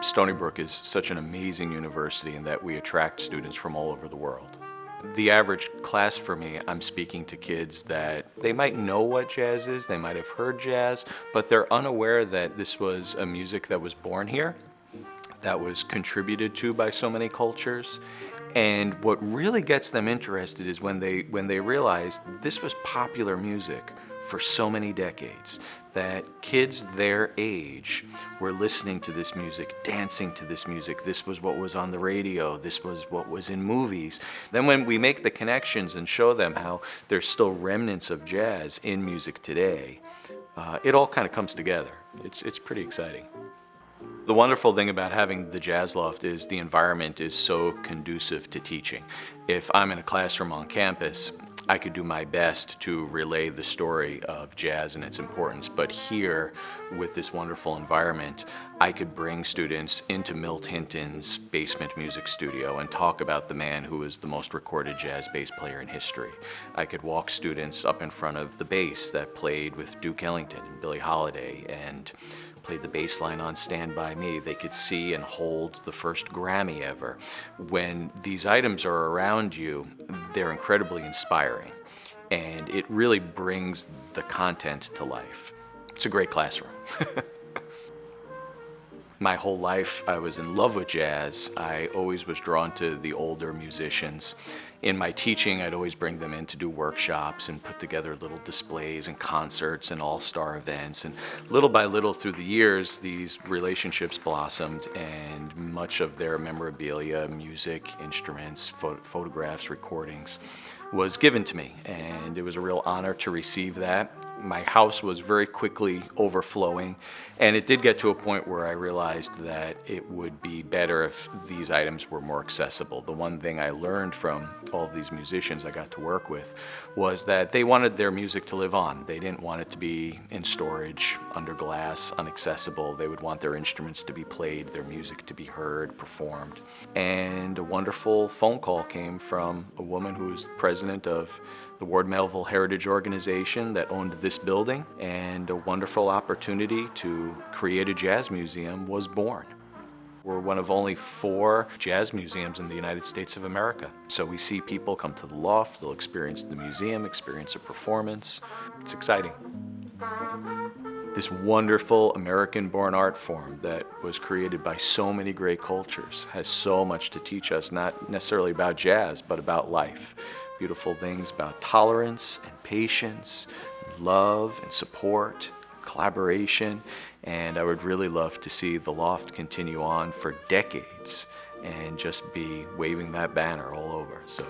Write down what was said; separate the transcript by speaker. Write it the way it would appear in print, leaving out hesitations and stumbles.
Speaker 1: Stony Brook is such an amazing university in that we attract students from all over the world. The average class for me, I'm speaking to kids that they might know what jazz is, they might have heard jazz, but they're unaware that this was a music that was born here, that was contributed to by so many cultures. And what really gets them interested is when they realize this was popular music for so many decades, that kids their age were listening to this music, dancing to this music. This was what was on the radio. This was what was in movies. Then when we make the connections and show them how there's still remnants of jazz in music today, it all kind of comes together. It's pretty exciting. The wonderful thing about having the Jazz Loft is the environment is so conducive to teaching. If I'm in a classroom on campus, I could do my best to relay the story of jazz and its importance, but here, with this wonderful environment, I could bring students into Milt Hinton's basement music studio and talk about the man who is the most recorded jazz bass player in history. I could walk students up in front of the bass that played with Duke Ellington and Billie Holiday and played the bass line on Stand By Me. They could see and hold the first Grammy ever. When these items are around you, they're incredibly inspiring, and it really brings the content to life. It's a great classroom. My whole life, I was in love with jazz. I always was drawn to the older musicians. In my teaching, I'd always bring them in to do workshops and put together little displays and concerts and all-star events. And little by little through the years, these relationships blossomed, and much of their memorabilia, music, instruments, photographs, recordings was given to me. And it was a real honor to receive that. My house was very quickly overflowing, and it did get to a point where I realized that it would be better if these items were more accessible. The one thing I learned from all of these musicians I got to work with was that they wanted their music to live on. They didn't want it to be in storage, under glass, inaccessible. They would want their instruments to be played, their music to be heard, performed. And a wonderful phone call came from a woman who was president of the Ward Melville Heritage Organization that owned this building, and a wonderful opportunity to create a jazz museum was born. We're one of only 4 jazz museums in the United States of America. So we see people come to the loft, they'll experience the museum, experience a performance. It's exciting. This wonderful American-born art form that was created by so many great cultures has so much to teach us, not necessarily about jazz, but about life. Beautiful things about tolerance and patience, love and support, collaboration, and I would really love to see the loft continue on for decades and just be waving that banner all over. So